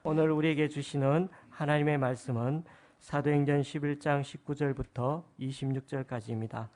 오늘 우리에게 주시는 하나님의 말씀은 사도행전 11장 19절부터 26절까지입니다.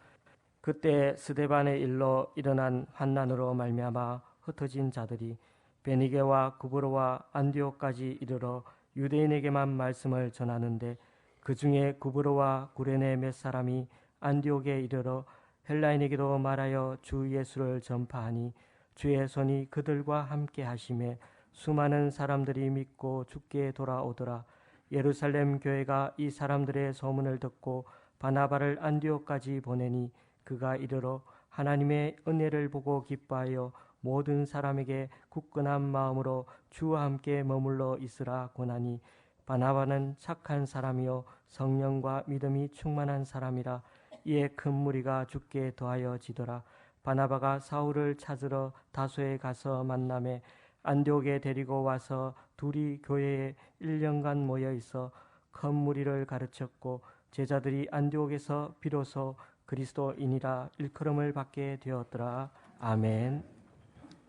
그때 스데반의 일로 일어난 환난으로 말미암아 흩어진 자들이 베니게와 구브로와 안디옥까지 이르러 유대인에게만 말씀을 전하는데 그 중에 구브로와 구레네 몇 사람이 안디옥에 이르러 헬라인에게도 말하여 주 예수를 전파하니 주의 손이 그들과 함께 하심에 수많은 사람들이 믿고 주께 돌아오더라. 예루살렘 교회가 이 사람들의 소문을 듣고 바나바를 안디옥까지 보내니 그가 이르러 하나님의 은혜를 보고 기뻐하여 모든 사람에게 굳건한 마음으로 주와 함께 머물러 있으라 권하니 바나바는 착한 사람이요 성령과 믿음이 충만한 사람이라. 이에 큰 무리가 주께 더하여 지더라. 바나바가 사울을 찾으러 다소에 가서 만나매 안디옥에 데리고 와서 둘이 교회에 1년간 모여 있어 큰 무리를 가르쳤고 제자들이 안디옥에서 비로소 그리스도인이라 일컬음을 받게 되었더라. 아멘.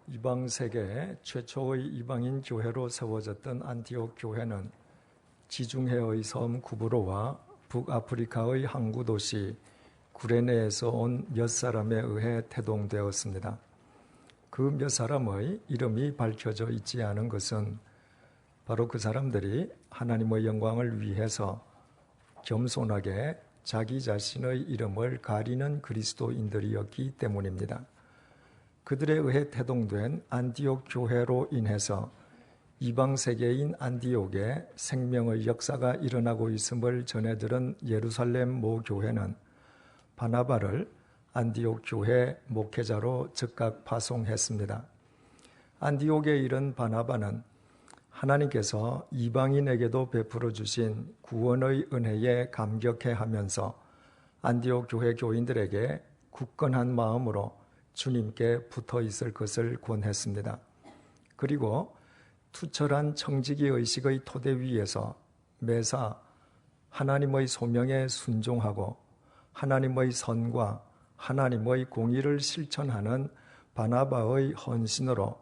이방 세계 최초의 이방인 교회로 세워졌던 안디옥 교회는 지중해의 섬 구브로와 북아프리카의 항구 도시 구레네에서 온 몇 사람에 의해 태동되었습니다. 그 몇 사람의 이름이 밝혀져 있지 않은 것은 바로 그 사람들이 하나님의 영광을 위해서 겸손하게 자기 자신의 이름을 가리는 그리스도인들이었기 때문입니다. 그들에 의해 태동된 안디옥 교회로 인해서 이방 세계인 안디옥에 생명의 역사가 일어나고 있음을 전해들은 예루살렘 모 교회는 바나바를 안디옥 교회 목회자로 즉각 파송했습니다. 안디옥에 이른 바나바는 하나님께서 이방인에게도 베풀어 주신 구원의 은혜에 감격해하면서 안디옥 교회 교인들에게 굳건한 마음으로 주님께 붙어 있을 것을 권했습니다. 그리고 투철한 청지기 의식의 토대 위에서 매사 하나님의 소명에 순종하고 하나님의 선과 하나님의 공의를 실천하는 바나바의 헌신으로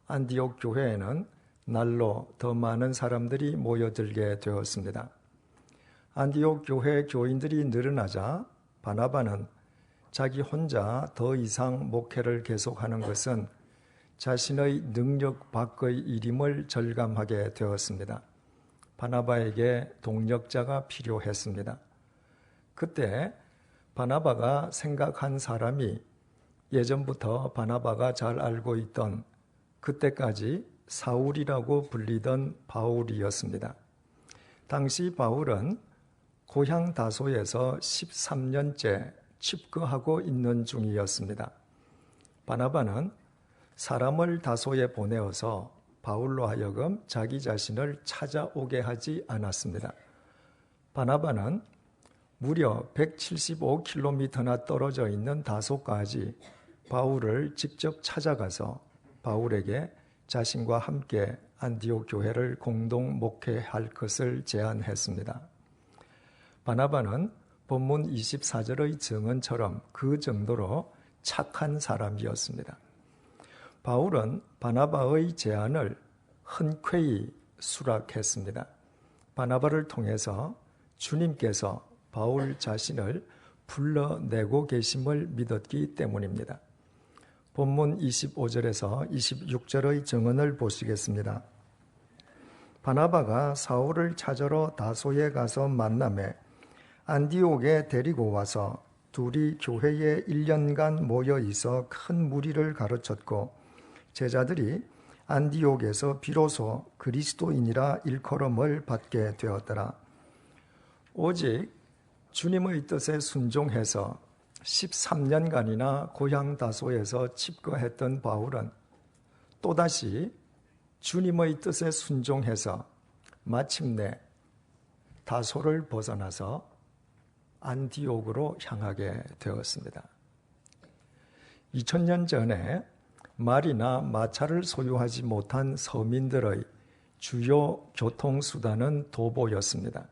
안디옥 교회에는 날로 더 많은 사람들이 모여들게 되었습니다. 안디옥 교회 교인들이 늘어나자 바나바는 자기 혼자 더 이상 목회를 계속하는 것은 자신의 능력 밖의 일임을 절감하게 되었습니다. 바나바에게 동력자가 필요했습니다. 그때 바나바가 생각한 사람이 예전부터 바나바가 잘 알고 있던 그때까지 사울이라고 불리던 바울이었습니다. 당시 바울은 고향 다소에서 13년째 칩거하고 있는 중이었습니다. 바나바는 사람을 다소에 보내어서 바울로 하여금 자기 자신을 찾아오게 하지 않았습니다. 바나바는 무려 175km나 떨어져 있는 다소까지 바울을 직접 찾아가서 바울에게 자신과 함께 안디옥 교회를 공동 목회할 것을 제안했습니다. 바나바는 본문 24절의 증언처럼 그 정도로 착한 사람이었습니다. 바울은 바나바의 제안을 흔쾌히 수락했습니다. 바나바를 통해서 주님께서 바울 자신을 불러내고 계심을 믿었기 때문입니다. 본문 25절에서 26절의 증언을 보시겠습니다. 바나바가 사울을 찾으러 다소에 가서 만나매 안디옥에 데리고 와서 둘이 교회에 1년간 모여 있어 큰 무리를 가르쳤고 제자들이 안디옥에서 비로소 그리스도인이라 일컬음을 받게 되었더라. 오직 주님의 뜻에 순종해서 13년간이나 고향 다소에서 칩거했던 바울은 또다시 주님의 뜻에 순종해서 마침내 다소를 벗어나서 안디옥으로 향하게 되었습니다. 2000년 전에 말이나 마차를 소유하지 못한 서민들의 주요 교통수단은 도보였습니다.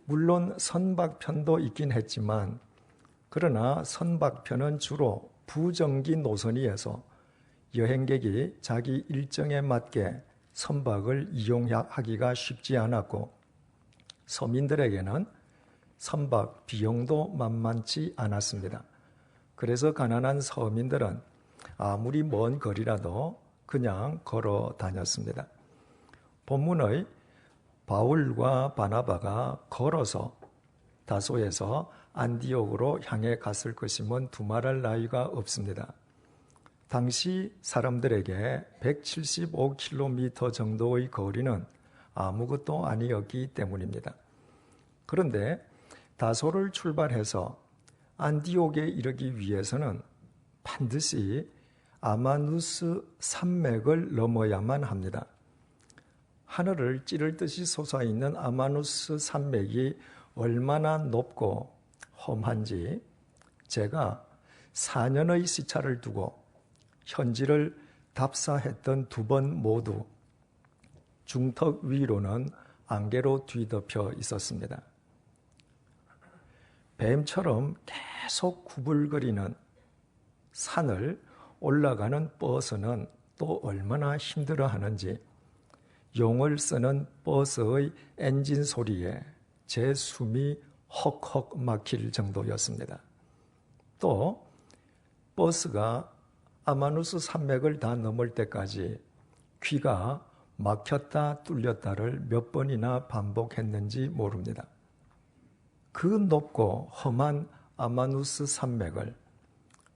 물론 선박편도 있긴 했지만 그러나 선박편은 주로 부정기 노선이어서 여행객이 자기 일정에 맞게 선박을 이용하기가 쉽지 않았고 서민들에게는 선박 비용도 만만치 않았습니다. 그래서 가난한 서민들은 아무리 먼 거리라도 그냥 걸어 다녔습니다. 본문의 바울과 바나바가 걸어서 다소에서 안디옥으로 향해 갔을 것임은 두말할 나위가 없습니다. 당시 사람들에게 175km 정도의 거리는 아무것도 아니었기 때문입니다. 그런데 다소를 출발해서 안디옥에 이르기 위해서는 반드시 아마누스 산맥을 넘어야만 합니다. 하늘을 찌를 듯이 솟아있는 아마누스 산맥이 얼마나 높고 험한지 제가 4년의 시차를 두고 현지를 답사했던 2번 모두 중턱 위로는 안개로 뒤덮여 있었습니다. 뱀처럼 계속 구불거리는 산을 올라가는 버스는 또 얼마나 힘들어하는지 용을 쓰는 버스의 엔진 소리에 제 숨이 헉헉 막힐 정도였습니다. 또 버스가 아마누스 산맥을 다 넘을 때까지 귀가 막혔다 뚫렸다를 몇 번이나 반복했는지 모릅니다. 그 높고 험한 아마누스 산맥을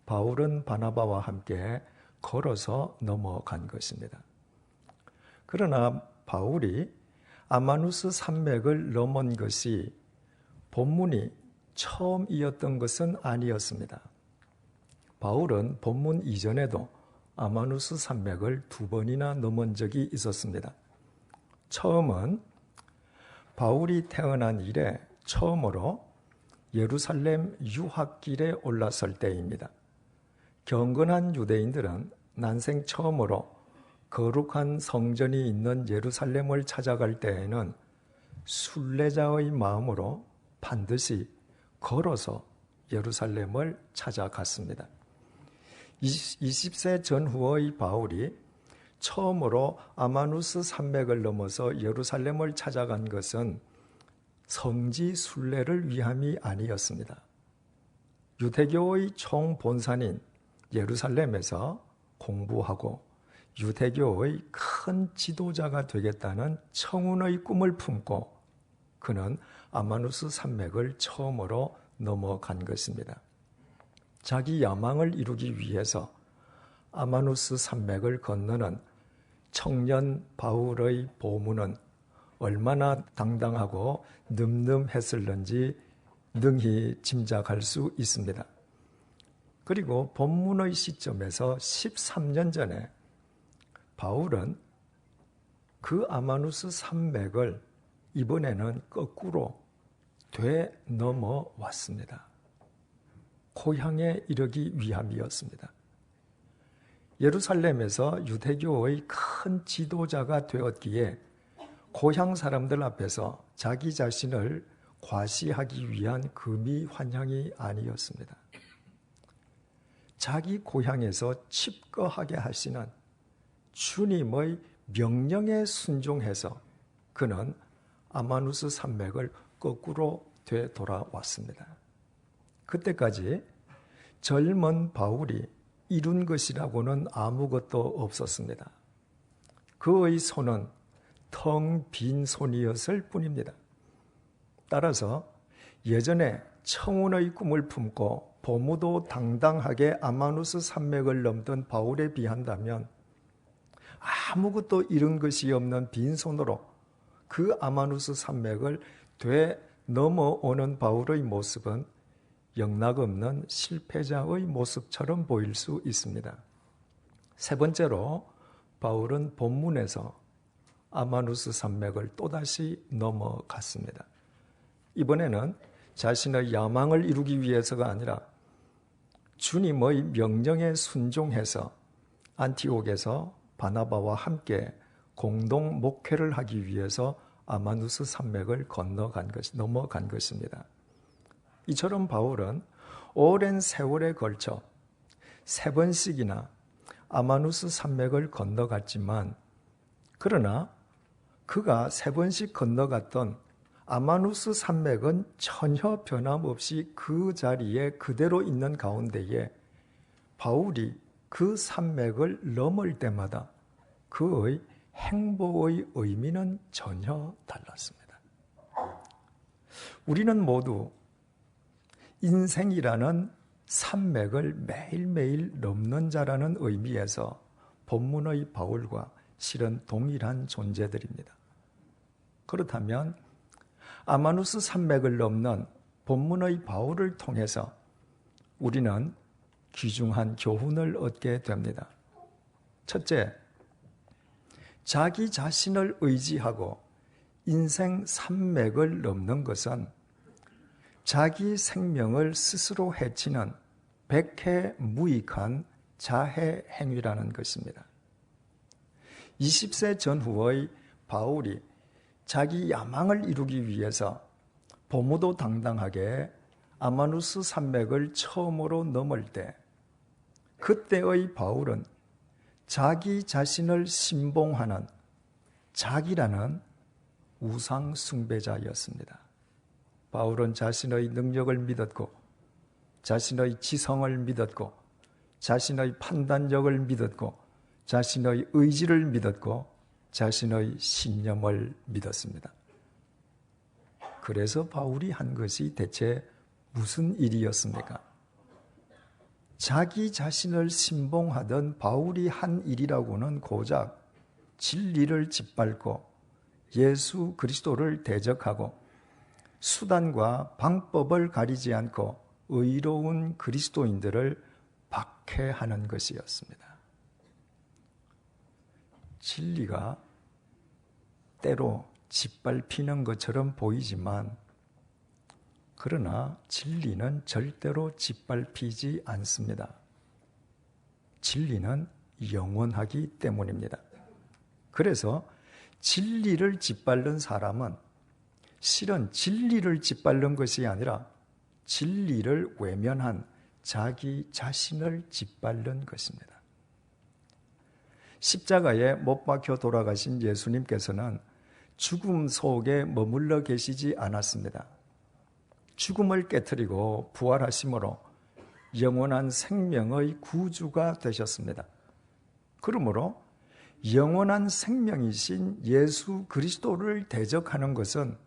바울은 바나바와 함께 걸어서 넘어간 것입니다. 그러나 바울이 아마누스 산맥을 넘은 것이 본문이 처음이었던 것은 아니었습니다. 바울은 본문 이전에도 아마누스 산맥을 2번이나 넘은 적이 있었습니다. 처음은 바울이 태어난 이래 처음으로 예루살렘 유학길에 올랐을 때입니다. 경건한 유대인들은 난생 처음으로 거룩한 성전이 있는 예루살렘을 찾아갈 때에는 순례자의 마음으로 반드시 걸어서 예루살렘을 찾아갔습니다. 20세 전후의 바울이 처음으로 아마누스 산맥을 넘어서 예루살렘을 찾아간 것은 성지 순례를 위함이 아니었습니다. 유대교의 총본산인 예루살렘에서 공부하고 유대교의 큰 지도자가 되겠다는 청운의 꿈을 품고 그는 아마누스 산맥을 처음으로 넘어간 것입니다. 자기 야망을 이루기 위해서 아마누스 산맥을 건너는 청년 바울의 보문은 얼마나 당당하고 늠름했을는지 능히 짐작할 수 있습니다. 그리고 본문의 시점에서 13년 전에 바울은 그 아마누스 산맥을 이번에는 거꾸로 되넘어 왔습니다. 고향에 이르기 위함이었습니다. 예루살렘에서 유대교의 큰 지도자가 되었기에 고향 사람들 앞에서 자기 자신을 과시하기 위한 금이 환향이 아니었습니다. 자기 고향에서 칩거하게 하시는 주님의 명령에 순종해서 그는 아마누스 산맥을 거꾸로 되돌아왔습니다. 그때까지 젊은 바울이 이룬 것이라고는 아무것도 없었습니다. 그의 손은 텅 빈 손이었을 뿐입니다. 따라서 예전에 청운의 꿈을 품고 보무도 당당하게 아마누스 산맥을 넘던 바울에 비한다면 아무것도 이룬 것이 없는 빈손으로 그 아마누스 산맥을 되넘어오는 바울의 모습은 영락없는 실패자의 모습처럼 보일 수 있습니다. 세 번째로 바울은 본문에서 아마누스 산맥을 또다시 넘어갔습니다. 이번에는 자신의 야망을 이루기 위해서가 아니라 주님의 명령에 순종해서 안티옥에서 바나바와 함께 공동 목회를 하기 위해서 아마누스 산맥을 넘어간 것입니다. 이처럼 바울은 오랜 세월에 걸쳐 3번씩이나 아마누스 산맥을 건너갔지만 그러나 그가 3번씩 건너갔던 아마누스 산맥은 전혀 변함없이 그 자리에 그대로 있는 가운데에 바울이 그 산맥을 넘을 때마다 그의 행보의 의미는 전혀 달랐습니다. 우리는 모두 인생이라는 산맥을 매일매일 넘는 자라는 의미에서 본문의 바울과 실은 동일한 존재들입니다. 그렇다면 아마누스 산맥을 넘는 본문의 바울을 통해서 우리는 귀중한 교훈을 얻게 됩니다. 첫째, 자기 자신을 의지하고 인생 산맥을 넘는 것은 자기 생명을 스스로 해치는 백해무익한 자해 행위라는 것입니다. 20세 전후의 바울이 자기 야망을 이루기 위해서 보무도당당하게 아마누스 산맥을 처음으로 넘을 때 그때의 바울은 자기 자신을 신봉하는 자기라는 우상 숭배자였습니다. 바울은 자신의 능력을 믿었고 자신의 지성을 믿었고 자신의 판단력을 믿었고 자신의 의지를 믿었고 자신의 신념을 믿었습니다. 그래서 바울이 한 것이 대체 무슨 일이었습니까? 자기 자신을 신봉하던 바울이 한 일이라고는 고작 진리를 짓밟고 예수 그리스도를 대적하고 수단과 방법을 가리지 않고 의로운 그리스도인들을 박해하는 것이었습니다. 진리가 때로 짓밟히는 것처럼 보이지만 그러나 진리는 절대로 짓밟히지 않습니다. 진리는 영원하기 때문입니다. 그래서 진리를 짓밟는 사람은 실은 진리를 짓밟는 것이 아니라 진리를 외면한 자기 자신을 짓밟는 것입니다. 십자가에 못 박혀 돌아가신 예수님께서는 죽음 속에 머물러 계시지 않았습니다. 죽음을 깨트리고 부활하심으로 영원한 생명의 구주가 되셨습니다. 그러므로 영원한 생명이신 예수 그리스도를 대적하는 것은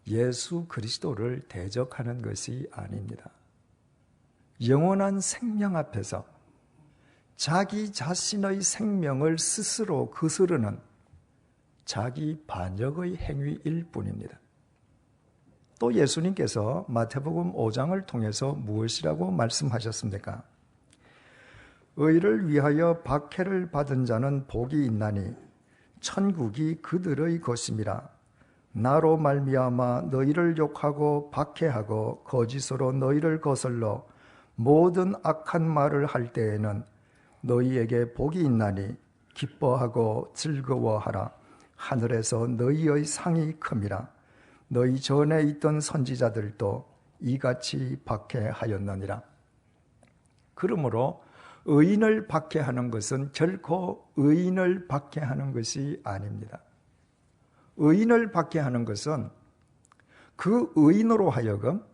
예수 그리스도를 대적하는 것이 아닙니다. 영원한 생명 앞에서 자기 자신의 생명을 스스로 거스르는 자기 반역의 행위일 뿐입니다. 또 예수님께서 마태복음 5장을 통해서 무엇이라고 말씀하셨습니까? 의를 위하여 박해를 받은 자는 복이 있나니 천국이 그들의 것임이라. 나로 말미암아 너희를 욕하고 박해하고 거짓으로 너희를 거슬러 모든 악한 말을 할 때에는 너희에게 복이 있나니 기뻐하고 즐거워하라. 하늘에서 너희의 상이 큼이라. 너희 전에 있던 선지자들도 이같이 박해하였느니라. 그러므로 의인을 박해하는 것은 결코 의인을 박해하는 것이 아닙니다. 의인을 박해하는 것은 그 의인으로 하여금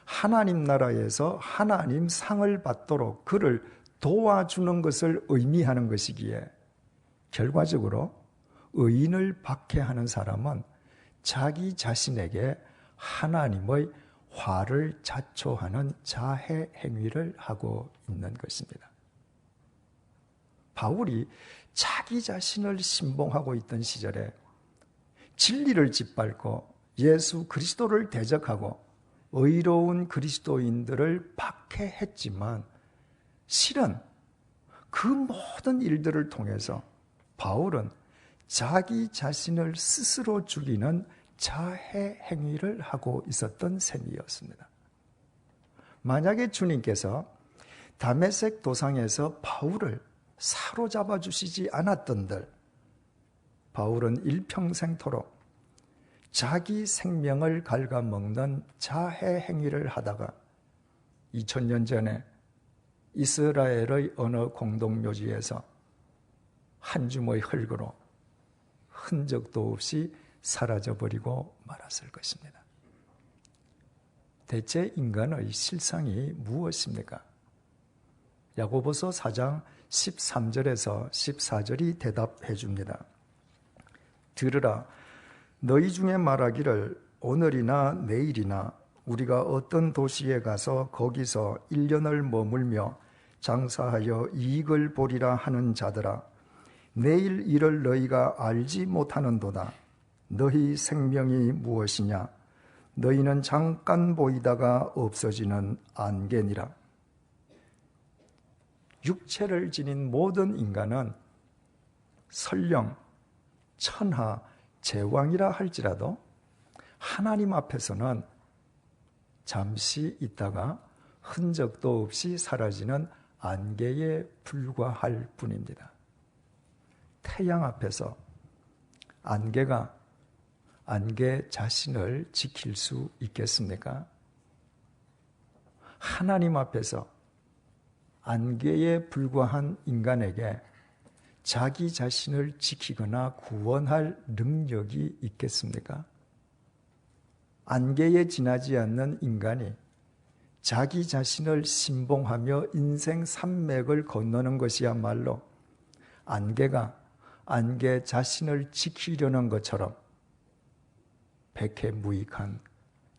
하나님 나라에서 하나님 상을 받도록 그를 도와주는 것을 의미하는 것이기에 결과적으로 의인을 박해하는 사람은 자기 자신에게 하나님의 화를 자초하는 자해 행위를 하고 있는 것입니다. 바울이 자기 자신을 신봉하고 있던 시절에 진리를 짓밟고 예수 그리스도를 대적하고 의로운 그리스도인들을 박해했지만 실은 그 모든 일들을 통해서 바울은 자기 자신을 스스로 죽이는 자해 행위를 하고 있었던 셈이었습니다. 만약에 주님께서 다메섹 도상에서 바울을 사로잡아 주시지 않았던들 바울은 일평생토록 자기 생명을 갉아먹는 자해 행위를 하다가 2000년 전에 이스라엘의 어느 공동묘지에서 한 줌의 흙으로 흔적도 없이 사라져버리고 말았을 것입니다. 대체 인간의 실상이 무엇입니까? 야고보서 4장 13절에서 14절이 대답해 줍니다. 들으라, 너희 중에 말하기를 오늘이나 내일이나 우리가 어떤 도시에 가서 거기서 1년을 머물며 장사하여 이익을 보리라 하는 자들아, 내일 일을 너희가 알지 못하는도다. 너희 생명이 무엇이냐? 너희는 잠깐 보이다가 없어지는 안개니라. 육체를 지닌 모든 인간은 설령 천하 제왕이라 할지라도 하나님 앞에서는 잠시 있다가 흔적도 없이 사라지는 안개에 불과할 뿐입니다. 태양 앞에서 안개가 안개 자신을 지킬 수 있겠습니까? 하나님 앞에서 안개에 불과한 인간에게 자기 자신을 지키거나 구원할 능력이 있겠습니까? 안개에 지나지 않는 인간이 자기 자신을 신봉하며 인생 산맥을 건너는 것이야말로 안개가 안개 자신을 지키려는 것처럼 백해무익한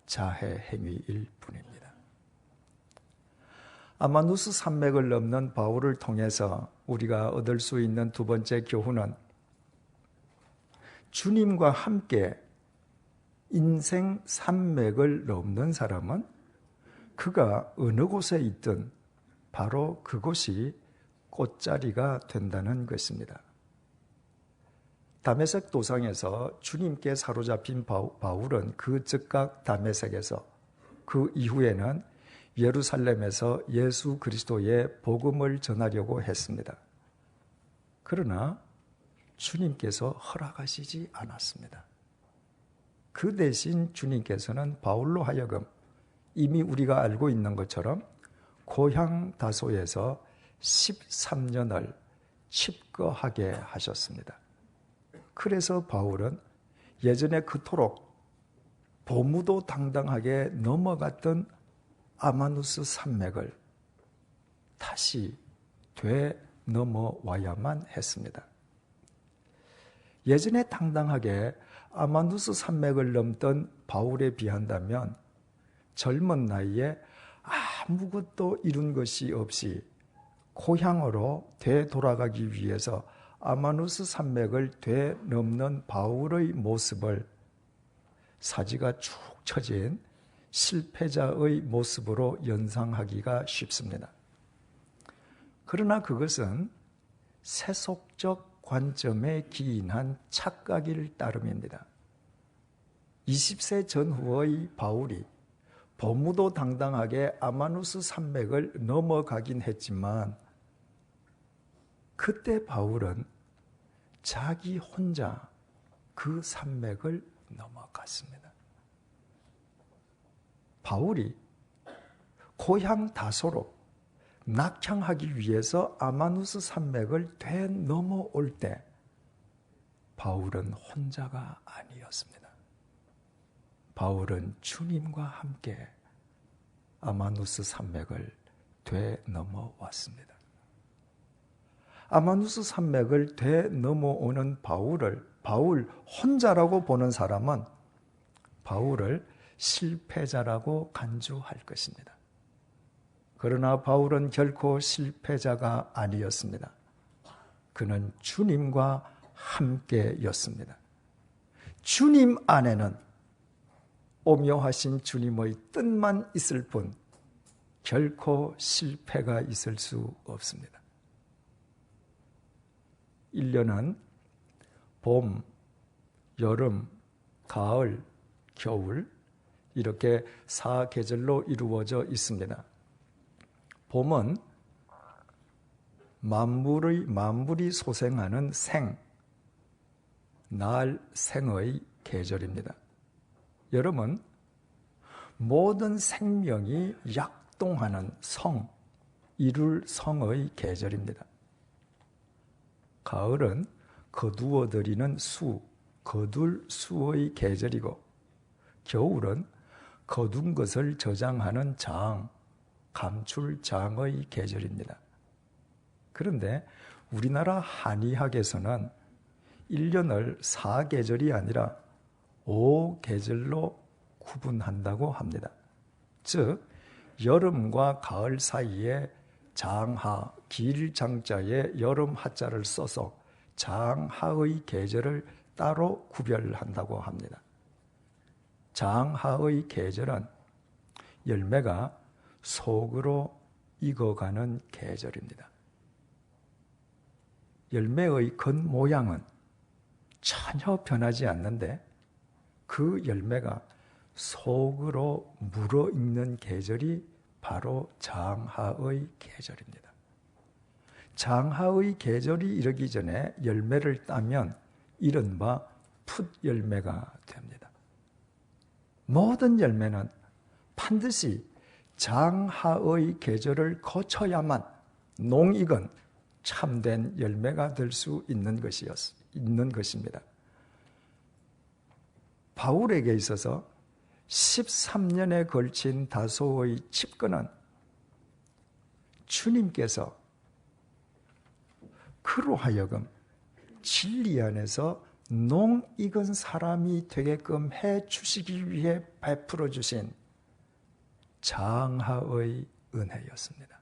자해 행위일 뿐입니다. 아마누스 산맥을 넘는 바울을 통해서 우리가 얻을 수 있는 두 번째 교훈은 주님과 함께 인생 산맥을 넘는 사람은 그가 어느 곳에 있든 바로 그곳이 꽃자리가 된다는 것입니다. 다메섹 도상에서 주님께 사로잡힌 바울은 그 즉각 다메섹에서 그 이후에는 예루살렘에서 예수 그리스도의 복음을 전하려고 했습니다. 그러나 주님께서 허락하시지 않았습니다. 그 대신 주님께서는 바울로 하여금 이미 우리가 알고 있는 것처럼 고향 다소에서 13년을 칩거하게 하셨습니다. 그래서 바울은 예전에 그토록 보무도 당당하게 넘어갔던 아마누스 산맥을 다시 되넘어와야만 했습니다. 예전에 당당하게 아마누스 산맥을 넘던 바울에 비한다면 젊은 나이에 아무것도 이룬 것이 없이 고향으로 되돌아가기 위해서 아마누스 산맥을 되넘는 바울의 모습을 사지가 축 처진 실패자의 모습으로 연상하기가 쉽습니다. 그러나 그것은 세속적 관점에 기인한 착각일 따름입니다. 20세 전후의 바울이 보무도 당당하게 아마누스 산맥을 넘어가긴 했지만 그때 바울은 자기 혼자 그 산맥을 넘어갔습니다. 바울이 고향 다소로 낙향하기 위해서 아마누스 산맥을 되넘어올 때 바울은 혼자가 아니었습니다. 바울은 주님과 함께 아마누스 산맥을 되넘어왔습니다. 아마누스 산맥을 되넘어오는 바울 혼자라고 보는 사람은 바울을 실패자라고 간주할 것입니다. 그러나 바울은 결코 실패자가 아니었습니다. 그는 주님과 함께였습니다. 주님 안에는 오묘하신 주님의 뜻만 있을 뿐 결코 실패가 있을 수 없습니다. 1년은 봄, 여름, 가을, 겨울 이렇게 4계절로 이루어져 있습니다. 봄은 만물이 소생하는 생의 계절입니다. 여름은 모든 생명이 약동하는 이룰 성의 계절입니다. 가을은 거두어들이는 수, 거둘 수의 계절이고 겨울은 거둔 것을 저장하는 장, 감출 장의 계절입니다. 그런데 우리나라 한의학에서는 1년을 4계절이 아니라 5계절로 구분한다고 합니다. 즉 여름과 가을 사이에 장하, 길장자에 여름 하자를 써서 장하의 계절을 따로 구별한다고 합니다. 장하의 계절은 열매가 속으로 익어가는 계절입니다. 열매의 겉모양은 전혀 변하지 않는데 그 열매가 속으로 물어익는 계절이 바로 장하의 계절입니다. 장하의 계절이 이르기 전에 열매를 따면 이른바 풋열매가 됩니다. 모든 열매는 반드시 장하의 계절을 거쳐야만 농익은 참된 열매가 될 수 있는 것입니다. 바울에게 있어서 13년에 걸친 다소의 집권은 주님께서 그로 하여금 진리 안에서 농익은 사람이 되게끔 해 주시기 위해 베풀어 주신 장하의 은혜였습니다.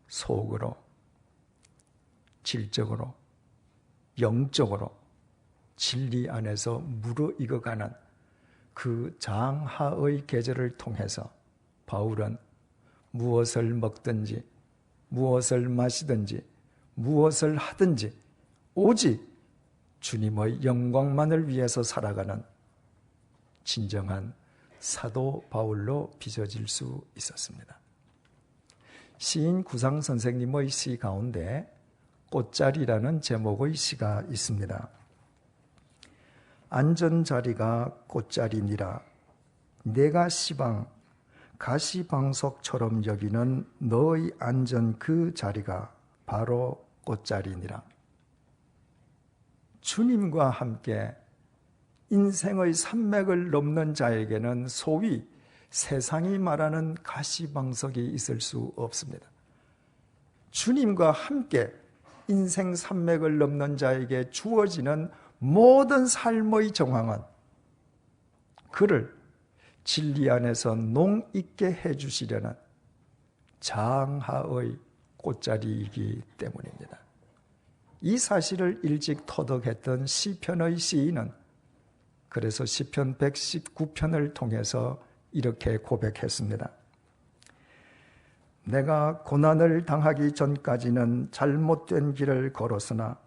속으로, 질적으로, 영적으로 진리 안에서 무르익어가는 그 장하의 계절을 통해서 바울은 무엇을 먹든지 무엇을 마시든지 무엇을 하든지 오직 주님의 영광만을 위해서 살아가는 진정한 사도 바울로 빚어질 수 있었습니다. 시인 구상 선생님의 시 가운데 꽃자리라는 제목의 시가 있습니다. 안전자리가 꽃자리니라 내가 시방 가시방석처럼 여기는 너의 안전 그 자리가 바로 꽃자리니라. 주님과 함께 인생의 산맥을 넘는 자에게는 소위 세상이 말하는 가시방석이 있을 수 없습니다. 주님과 함께 인생 산맥을 넘는 자에게 주어지는 모든 삶의 정황은 그를 진리 안에서 농익게 해주시려는 장하의 꽃자리이기 때문입니다. 이 사실을 일찍 터득했던 시편의 시인은 그래서 시편 119편을 통해서 이렇게 고백했습니다. 내가 고난을 당하기 전까지는 잘못된 길을 걸었으나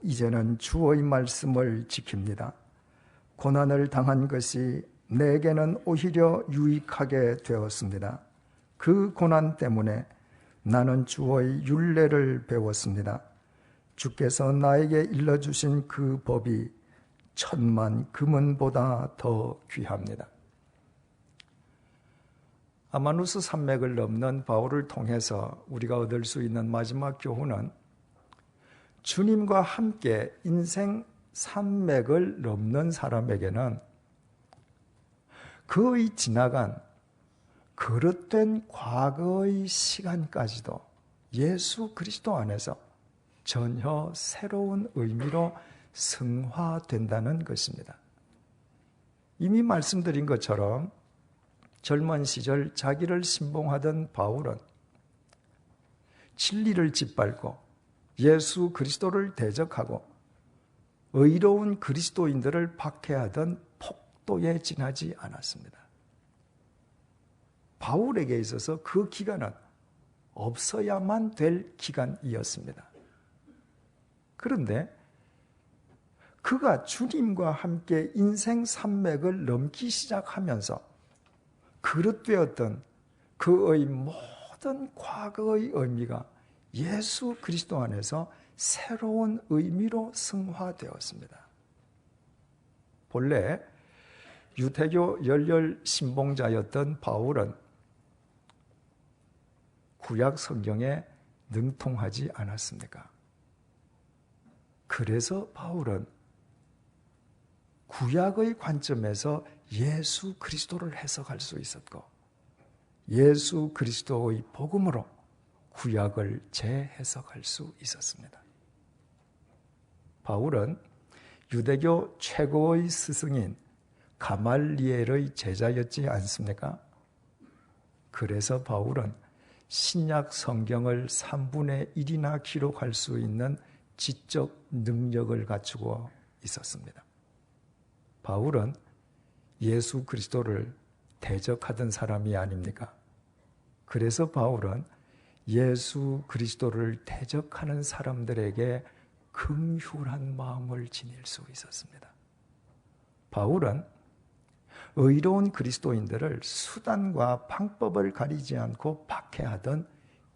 이제는 주의 말씀을 지킵니다. 고난을 당한 것이 내게는 오히려 유익하게 되었습니다. 그 고난 때문에 나는 주의 율례를 배웠습니다. 주께서 나에게 일러주신 그 법이 천만 금은보다 더 귀합니다. 아마누스 산맥을 넘는 바울을 통해서 우리가 얻을 수 있는 마지막 교훈은 주님과 함께 인생 산맥을 넘는 사람에게는 그의 지나간 그릇된 과거의 시간까지도 예수 그리스도 안에서 전혀 새로운 의미로 승화된다는 것입니다. 이미 말씀드린 것처럼 젊은 시절 자기를 신봉하던 바울은 진리를 짓밟고 예수 그리스도를 대적하고 의로운 그리스도인들을 박해하던 폭도에 지나지 않았습니다. 바울에게 있어서 그 기간은 없어야만 될 기간이었습니다. 그런데 그가 주님과 함께 인생 산맥을 넘기 시작하면서 그릇되었던 그의 모든 과거의 의미가 예수 그리스도 안에서 새로운 의미로 승화되었습니다. 본래 유대교 열렬 신봉자였던 바울은 구약 성경에 능통하지 않았습니까? 그래서 바울은 구약의 관점에서 예수 그리스도를 해석할 수 있었고 예수 그리스도의 복음으로 구약을 재해석할 수 있었습니다. 바울은 유대교 최고의 스승인 가말리엘의 제자였지 않습니까? 그래서 바울은 신약 성경을 3분의 1이나 기록할 수 있는 지적 능력을 갖추고 있었습니다. 바울은 예수 그리스도를 대적하던 사람이 아닙니까? 그래서 바울은 예수 그리스도를 대적하는 사람들에게 긍휼한 마음을 지닐 수 있었습니다. 바울은 의로운 그리스도인들을 수단과 방법을 가리지 않고 박해하던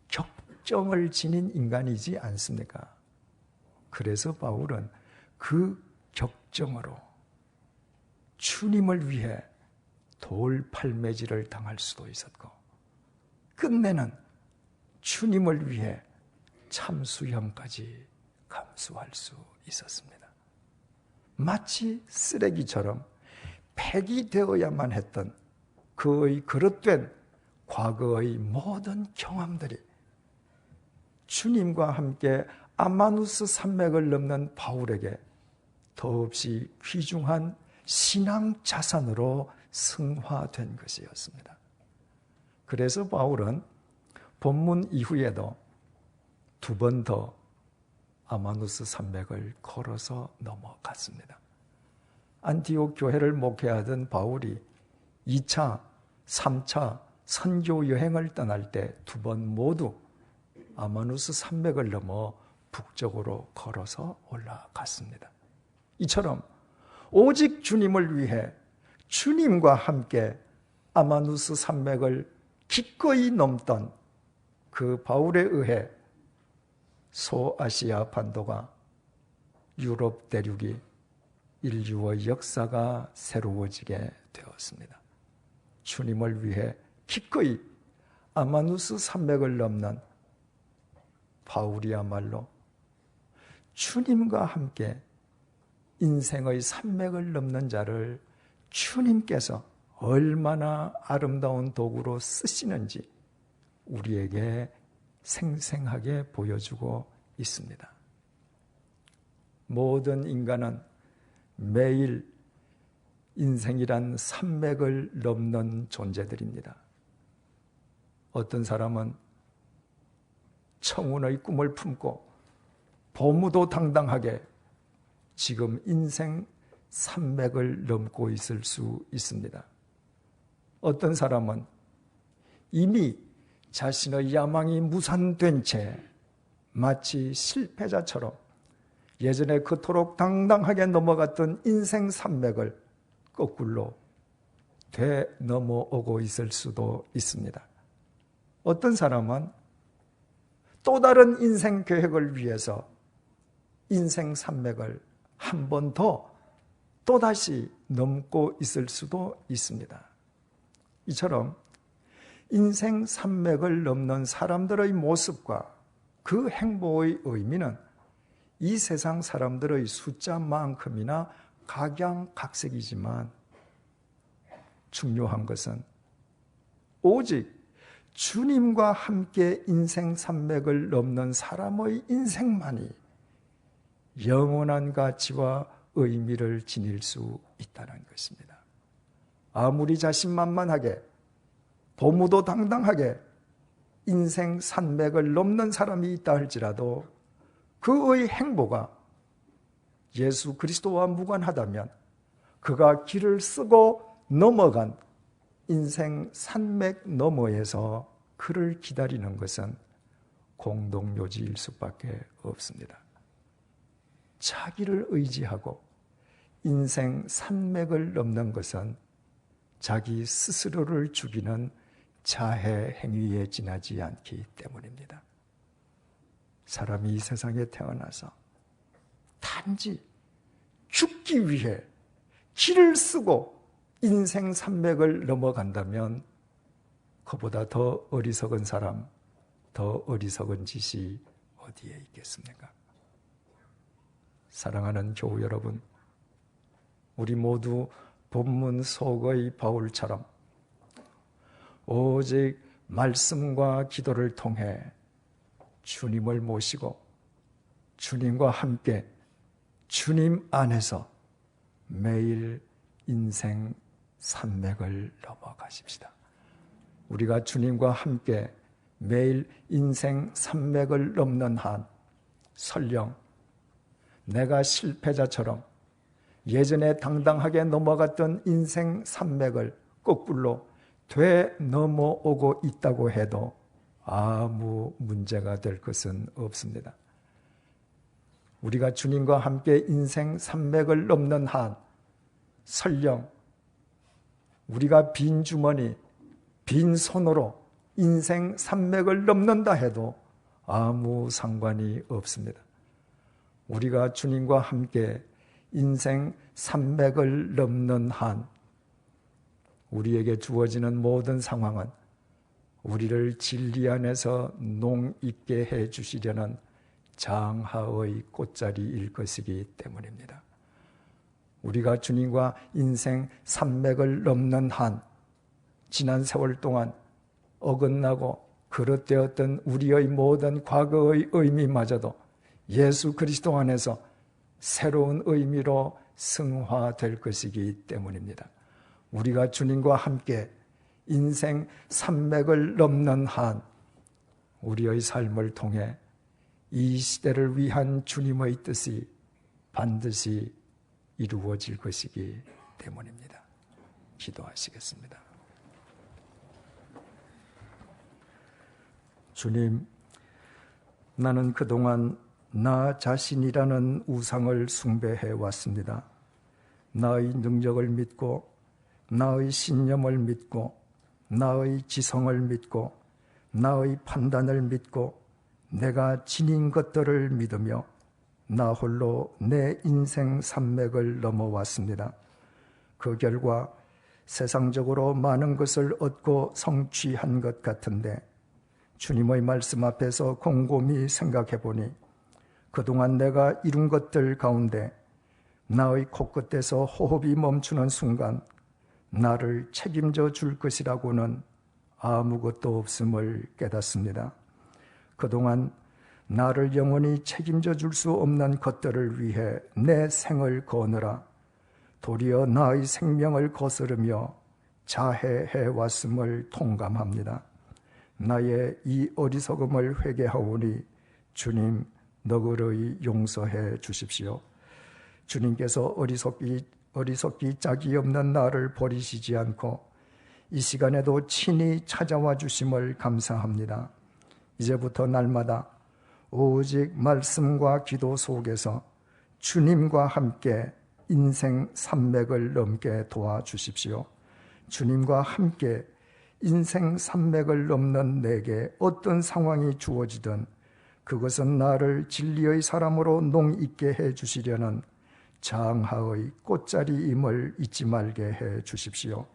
격정을 지닌 인간이지 않습니까? 그래서 바울은 그 격정으로 주님을 위해 돌팔매질을 당할 수도 있었고 끝내는 주님을 위해 참수형까지 감수할 수 있었습니다. 마치 쓰레기처럼 폐기되어야만 했던 그의 그릇된 과거의 모든 경험들이 주님과 함께 아마누스 산맥을 넘는 바울에게 더없이 귀중한 신앙 자산으로 승화된 것이었습니다. 그래서 바울은 본문 이후에도 2번 더 아마누스 산맥을 걸어서 넘어갔습니다. 안티옥 교회를 목회하던 바울이 2차, 3차 선교 여행을 떠날 때 2번 모두 아마누스 산맥을 넘어 북쪽으로 걸어서 올라갔습니다. 이처럼 오직 주님을 위해 주님과 함께 아마누스 산맥을 기꺼이 넘던 그 바울에 의해 소아시아 반도가 유럽 대륙이 인류의 역사가 새로워지게 되었습니다. 주님을 위해 기꺼이 아마누스 산맥을 넘는 바울이야말로 주님과 함께 인생의 산맥을 넘는 자를 주님께서 얼마나 아름다운 도구로 쓰시는지 우리에게 생생하게 보여주고 있습니다. 모든 인간은 매일 인생이란 산맥을 넘는 존재들입니다. 어떤 사람은 청운의 꿈을 품고 보무도 당당하게 지금 인생 산맥을 넘고 있을 수 있습니다. 어떤 사람은 이미 자신의 야망이 무산된 채 마치 실패자처럼 예전에 그토록 당당하게 넘어갔던 인생 산맥을 거꾸로 되넘어오고 있을 수도 있습니다. 어떤 사람은 또 다른 인생 계획을 위해서 인생 산맥을 한 번 더 또다시 넘고 있을 수도 있습니다. 이처럼 인생 산맥을 넘는 사람들의 모습과 그 행보의 의미는 이 세상 사람들의 숫자만큼이나 각양각색이지만 중요한 것은 오직 주님과 함께 인생 산맥을 넘는 사람의 인생만이 영원한 가치와 의미를 지닐 수 있다는 것입니다. 아무리 자신만만하게 도무도 당당하게 인생 산맥을 넘는 사람이 있다 할지라도 그의 행보가 예수 그리스도와 무관하다면 그가 길을 쓰고 넘어간 인생 산맥 너머에서 그를 기다리는 것은 공동묘지일 수밖에 없습니다. 자기를 의지하고 인생 산맥을 넘는 것은 자기 스스로를 죽이는 자해 행위에 지나지 않기 때문입니다. 사람이 이 세상에 태어나서 단지 죽기 위해 길을 쓰고 인생 산맥을 넘어간다면 그보다 더 어리석은 사람, 더 어리석은 짓이 어디에 있겠습니까? 사랑하는 교우 여러분, 우리 모두 본문 속의 바울처럼 오직 말씀과 기도를 통해 주님을 모시고 주님과 함께 주님 안에서 매일 인생 산맥을 넘어가십시다. 우리가 주님과 함께 매일 인생 산맥을 넘는 한 설령 내가 실패자처럼 예전에 당당하게 넘어갔던 인생 산맥을 거꾸로 되넘어오고 있다고 해도 아무 문제가 될 것은 없습니다. 우리가 주님과 함께 인생 산맥을 넘는 한 설령 우리가 빈 주머니, 빈 손으로 인생 산맥을 넘는다 해도 아무 상관이 없습니다. 우리가 주님과 함께 인생 산맥을 넘는 한 우리에게 주어지는 모든 상황은 우리를 진리 안에서 농있게 해 주시려는 장하의 꽃자리일 것이기 때문입니다. 우리가 주님과 인생 산맥을 넘는 한 지난 세월 동안 어긋나고 그릇되었던 우리의 모든 과거의 의미마저도 예수 그리스도 안에서 새로운 의미로 승화될 것이기 때문입니다. 우리가 주님과 함께 인생 산맥을 넘는 한 우리의 삶을 통해 이 시대를 위한 주님의 뜻이 반드시 이루어질 것이기 때문입니다. 기도하시겠습니다. 주님, 나는 그동안 나 자신이라는 우상을 숭배해 왔습니다. 나의 능력을 믿고 나의 신념을 믿고 나의 지성을 믿고 나의 판단을 믿고 내가 지닌 것들을 믿으며 나 홀로 내 인생 산맥을 넘어왔습니다. 그 결과 세상적으로 많은 것을 얻고 성취한 것 같은데 주님의 말씀 앞에서 곰곰이 생각해 보니 그동안 내가 이룬 것들 가운데 나의 코끝에서 호흡이 멈추는 순간 나를 책임져 줄 것이라고는 아무것도 없음을 깨닫습니다. 그동안 나를 영원히 책임져 줄 수 없는 것들을 위해 내 생을 거느라 도리어 나의 생명을 거스르며 자해해 왔음을 통감합니다. 나의 이 어리석음을 회개하오니 주님 너그러이 용서해 주십시오. 주님께서 어리석기 짝이 없는 나를 버리시지 않고 이 시간에도 친히 찾아와 주심을 감사합니다. 이제부터 날마다 오직 말씀과 기도 속에서 주님과 함께 인생 산맥을 넘게 도와주십시오. 주님과 함께 인생 산맥을 넘는 내게 어떤 상황이 주어지든 그것은 나를 진리의 사람으로 농있게 해 주시려는 장하의 꽃자리임을 잊지 말게 해 주십시오.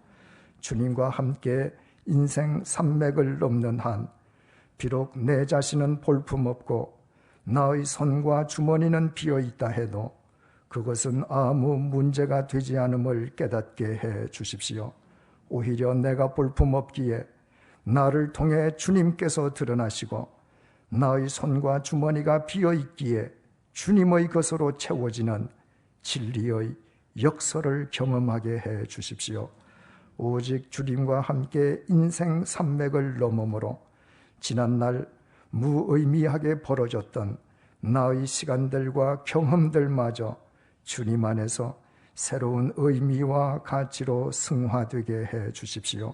주님과 함께 인생 산맥을 넘는 한 비록 내 자신은 볼품없고 나의 손과 주머니는 비어있다 해도 그것은 아무 문제가 되지 않음을 깨닫게 해 주십시오. 오히려 내가 볼품없기에 나를 통해 주님께서 드러나시고 나의 손과 주머니가 비어있기에 주님의 것으로 채워지는 진리의 역설을 경험하게 해 주십시오. 오직 주님과 함께 인생 산맥을 넘음으로 지난날 무의미하게 벌어졌던 나의 시간들과 경험들마저 주님 안에서 새로운 의미와 가치로 승화되게 해 주십시오.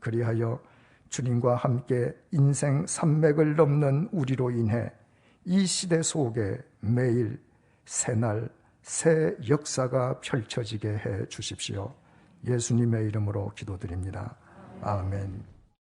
그리하여 주님과 함께 인생 산맥을 넘는 우리로 인해 이 시대 속에 매일 새날 새 역사가 펼쳐지게 해 주십시오. 예수님의 이름으로 기도드립니다. 아멘.